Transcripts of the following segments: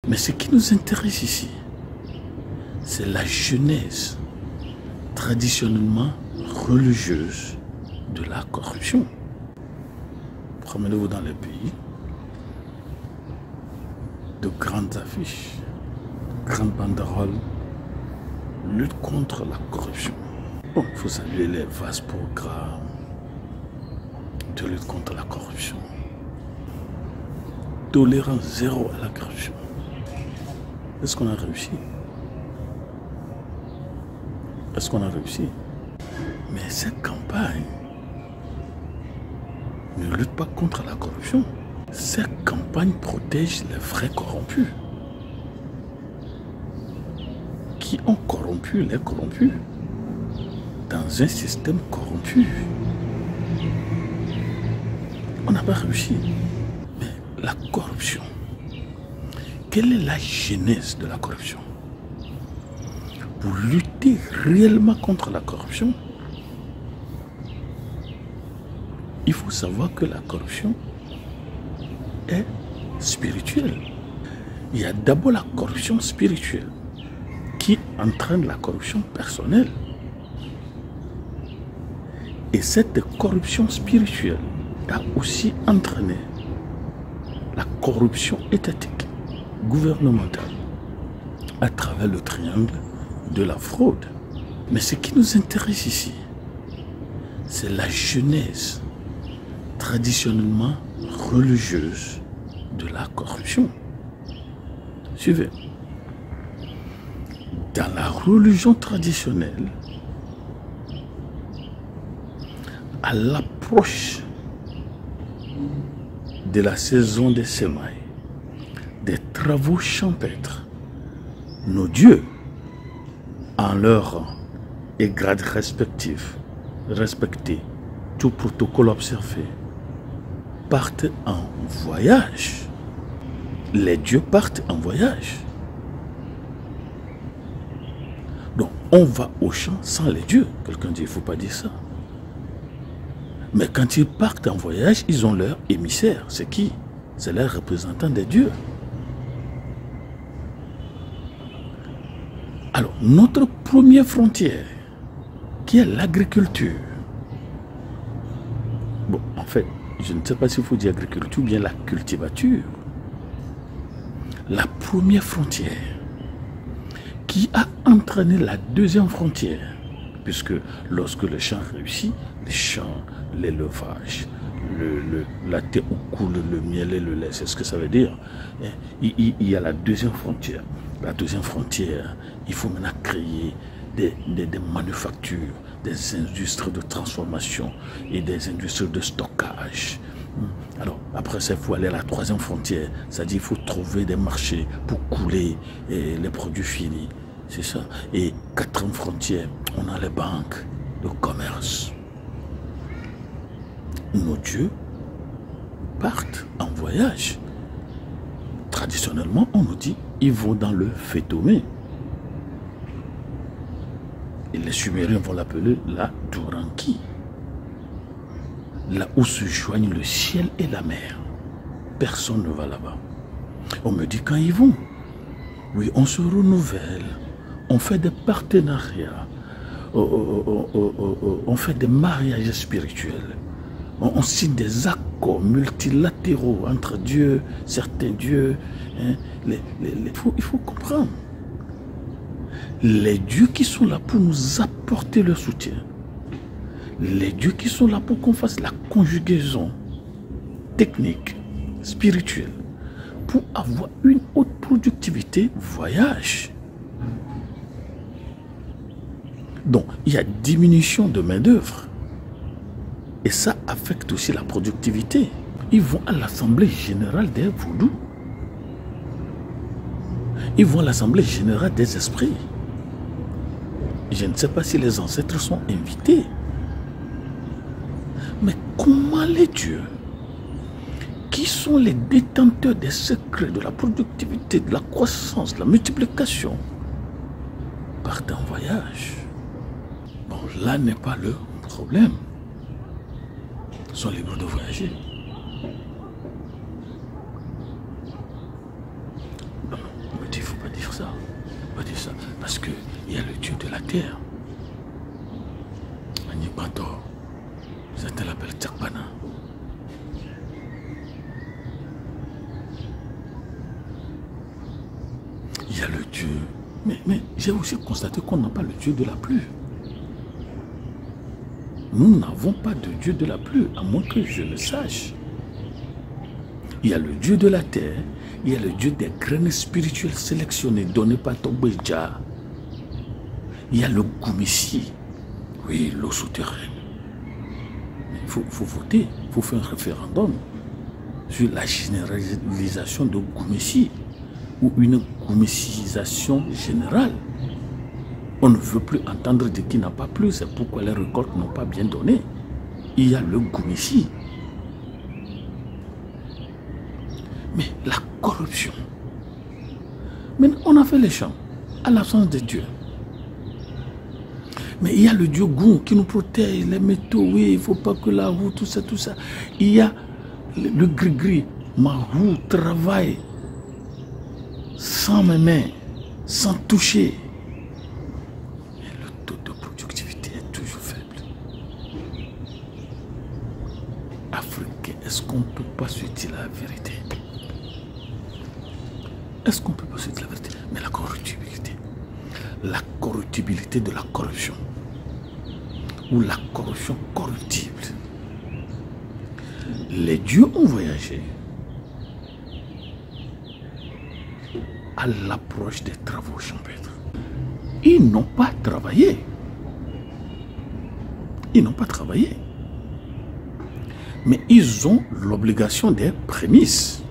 Mais ce qui nous intéresse ici, c'est la genèse traditionnellement religieuse de la corruption. Promenez-vous dans les pays, de grandes affiches, grandes banderoles, lutte contre la corruption. Bon, il faut saluer les vastes programmes de lutte contre la corruption. Tolérance zéro à la corruption. Est-ce qu'on a réussi? Est-ce qu'on a réussi? Mais cette campagne ne lutte pas contre la corruption. Cette campagne protège les vrais corrompus. Qui ont corrompu les corrompus dans un système corrompu. On n'a pas réussi. Mais la corruption, quelle est la genèse de la corruption? Pour lutter réellement contre la corruption, il faut savoir que la corruption est spirituelle. Il y a d'abord la corruption spirituelle qui entraîne la corruption personnelle. Et cette corruption spirituelle a aussi entraîné la corruption étatique, gouvernementale, à travers le triangle de la fraude. Mais ce qui nous intéresse ici, c'est la genèse traditionnellement religieuse de la corruption. Suivez. Dans la religion traditionnelle, à l'approche de la saison des semailles, des travaux champêtres, nos dieux, en leur rang et grade respectifs, respectés, tout protocole observé, partent en voyage. Les dieux partent en voyage. Donc, on va au champ sans les dieux. Quelqu'un dit, il ne faut pas dire ça. Mais quand ils partent en voyage, ils ont leur émissaire. C'est qui? C'est les représentants des dieux. Alors, notre première frontière, qui est l'agriculture. Bon, en fait, je ne sais pas s'il faut dire agriculture ou bien la cultivature. La première frontière qui a entraîné la deuxième frontière, puisque lorsque le champ réussit, les champs, l'élevage, la terre où coule le miel et le lait, c'est ce que ça veut dire. Il y a la deuxième frontière. La deuxième frontière, il faut maintenant créer des manufactures, des industries de transformation et des industries de stockage. Alors, après ça, il faut aller à la troisième frontière, c'est-à-dire qu'il faut trouver des marchés pour couler les produits finis. C'est ça. Et quatrième frontière, on a les banques, le commerce. Nos dieux partent en voyage. Traditionnellement, on nous dit, ils vont dans le Fétomé. Et les Sumériens vont l'appeler la Duranki. Là où se joignent le ciel et la mer. Personne ne va là-bas. On me dit quand ils vont. Oui, on se renouvelle. On fait des partenariats. On fait des mariages spirituels. On signe des accords multilatéraux entre dieux, certains dieux. Hein, il faut comprendre. Les dieux qui sont là pour nous apporter le soutien. Les dieux qui sont là pour qu'on fasse la conjugaison technique, spirituelle, pour avoir une haute productivité, voyage. Donc, il y a diminution de main-d'œuvre. Et ça affecte aussi la productivité. Ils vont à l'Assemblée générale des vaudous. Ils vont à l'Assemblée générale des esprits. Je ne sais pas si les ancêtres sont invités. Mais comment les dieux, qui sont les détenteurs des secrets de la productivité, de la croissance, de la multiplication, partent en voyage? Bon, là n'est pas le problème. Ils sont libres de voyager. ça. Pas dire ça. Parce qu'il y a le Dieu de la terre. Anipator. Certains l'appellent Tchakpana. Il y a le Dieu. Mais j'ai aussi constaté qu'on n'a pas le Dieu de la pluie. Nous n'avons pas de Dieu de la pluie, à moins que je ne sache. Il y a le Dieu de la terre, il y a le Dieu des graines spirituelles sélectionnées, données par Tobéja. Il y a le Goumissi, oui, l'eau souterraine. Il faut voter, il faut faire un référendum sur la généralisation de Goumissi ou une Goumissisation générale. On ne veut plus entendre de qui n'a pas plu, c'est pourquoi les récoltes n'ont pas bien donné. Il y a le Goumissi. Mais la corruption. Mais on a fait les champs à l'absence de Dieu. Mais il y a le Dieu Goum qui nous protège, les métaux, oui, il ne faut pas que la roue, tout ça, tout ça. Il y a le gris-gris, ma roue travaille sans mes mains, sans toucher. Et le taux de productivité est toujours faible. Africain, est-ce qu'on ne peut pas se dire la vérité? Est-ce qu'on ne peut pas se dire la vérité? Mais la corruptibilité de la corruption, ou la corruption corruptible. Les dieux ont voyagé à l'approche des travaux champêtres. Ils n'ont pas travaillé. Ils n'ont pas travaillé. Mais ils ont l'obligation des prémices.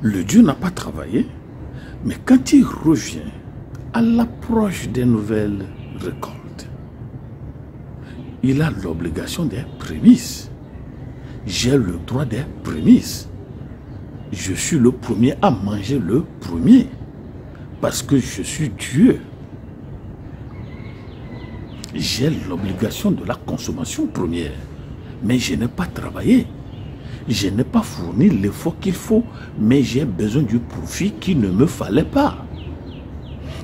Le Dieu n'a pas travaillé, mais quand il revient à l'approche des nouvelles récoltes, il a l'obligation des prémices. J'ai le droit des prémices. Je suis le premier à manger le premier, parce que je suis Dieu. J'ai l'obligation de la consommation première, mais je n'ai pas travaillé. Je n'ai pas fourni l'effort qu'il faut, mais j'ai besoin du profit qu'il ne me fallait pas.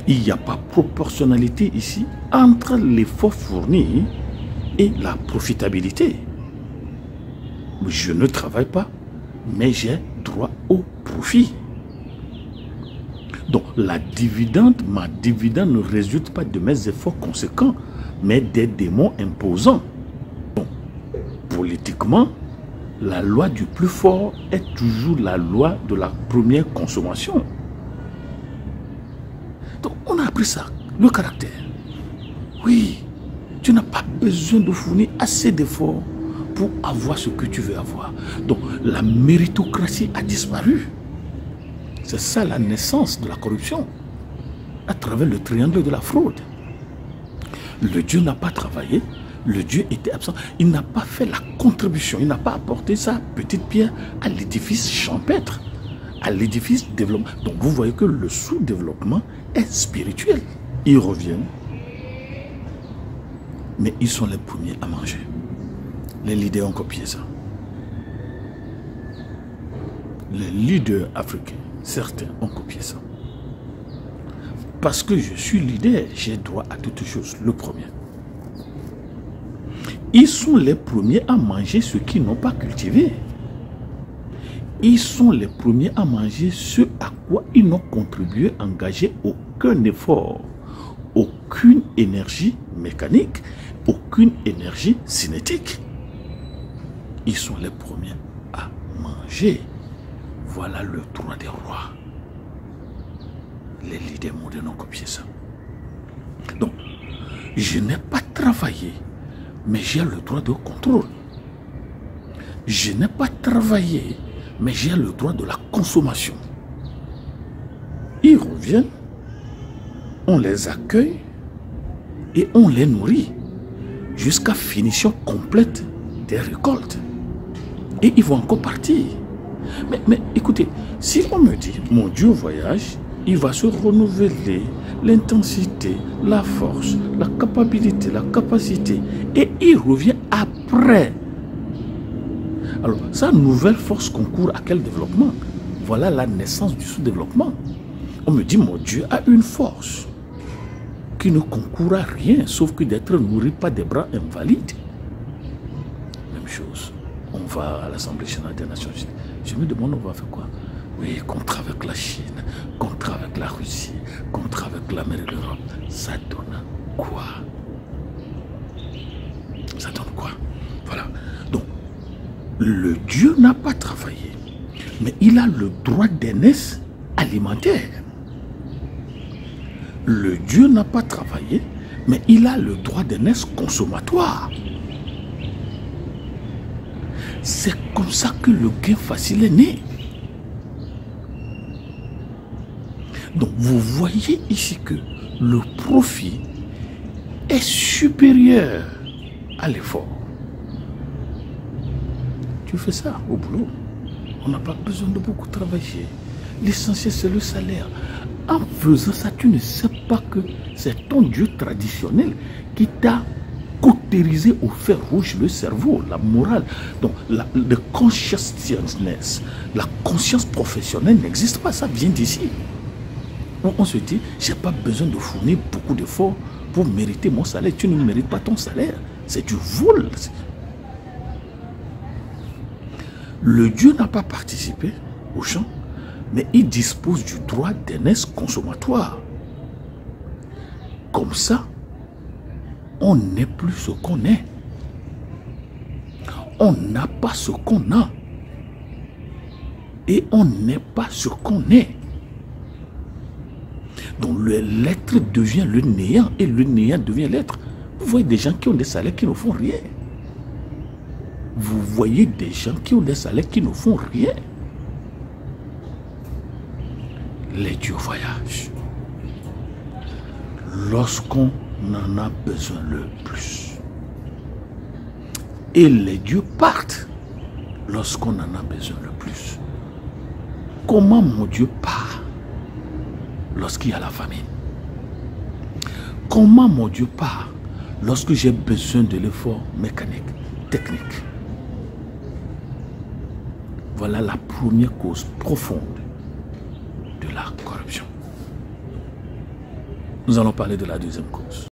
Il n'y a pas proportionnalité ici entre l'effort fourni et la profitabilité. Je ne travaille pas, mais j'ai droit au profit. Donc ma dividende ne résulte pas de mes efforts conséquents, mais des démons imposants. Donc, politiquement, la loi du plus fort est toujours la loi de la première consommation. Donc on a appris ça, le caractère. Oui, tu n'as pas besoin de fournir assez d'efforts pour avoir ce que tu veux avoir. Donc la méritocratie a disparu. C'est ça la naissance de la corruption, à travers le triangle de la fraude. Le Dieu n'a pas travaillé, le Dieu était absent, il n'a pas fait la contribution, il n'a pas apporté sa petite pierre à l'édifice champêtre, à l'édifice développement. Donc vous voyez que le sous-développement est spirituel. Ils reviennent, mais ils sont les premiers à manger. Les leaders ont copié ça. Les leaders africains, certains ont copié ça. Parce que je suis leader, j'ai droit à toutes choses. Le premier. Ils sont les premiers à manger ce qu'ils n'ont pas cultivé. Ils sont les premiers à manger ce à quoi ils n'ont contribué, engagé aucun effort, aucune énergie mécanique, aucune énergie cinétique. Ils sont les premiers à manger. Voilà le droit des rois. Les leaders modernes ont copié ça. Donc, je n'ai pas travaillé, mais j'ai le droit de contrôle. Je n'ai pas travaillé, mais j'ai le droit de la consommation. Ils reviennent, on les accueille et on les nourrit jusqu'à finition complète des récoltes. Et ils vont encore partir. Mais écoutez, si on me dit, mon Dieu voyage, il va se renouveler, l'intensité, la force, la capacité, et il revient après. Alors, sa nouvelle force concourt à quel développement? Voilà la naissance du sous-développement. On me dit, mon Dieu a une force qui ne concourt à rien, sauf que d'être nourri par des bras invalides. Même chose. On va à l'Assemblée générale des Nations Unies. Je me demande, on va faire quoi? Oui, contrat avec la Chine, contrat avec la Russie, contrat avec l'Amérique de l'Europe. Ça donne quoi? Ça donne quoi? Voilà. Donc, le Dieu n'a pas travaillé, mais il a le droit d'aînesse alimentaire. Le Dieu n'a pas travaillé, mais il a le droit d'aînesse consommatoire. C'est comme ça que le gain facile est né. Donc vous voyez ici que le profit est supérieur à l'effort. Tu fais ça au boulot. On n'a pas besoin de beaucoup travailler. L'essentiel, c'est le salaire. En faisant ça, tu ne sais pas que c'est ton Dieu traditionnel qui t'a cautérisé au fer rouge le cerveau, la morale. Donc, le consciousness, la conscience professionnelle n'existe pas. Ça vient d'ici. On se dit, je n'ai pas besoin de fournir beaucoup d'efforts pour mériter mon salaire. Tu ne mérites pas ton salaire. C'est du vol. Le Dieu n'a pas participé au champ, mais il dispose du droit d'aînesse consommatoire. Comme ça, on n'est plus ce qu'on est. On n'a pas ce qu'on a. Et on n'est pas ce qu'on est. Donc l'être devient le néant et le néant devient l'être. Vous voyez des gens qui ont des salaires qui ne font rien. Vous voyez des gens qui ont des salaires qui ne font rien. Les dieux voyagent lorsqu'on en a besoin le plus. Et les dieux partent lorsqu'on en a besoin le plus. Comment mon Dieu part lorsqu'il y a la famine? Comment mon Dieu part lorsque j'ai besoin de l'effort mécanique, technique? Voilà la première cause profonde de la corruption. Nous allons parler de la deuxième cause.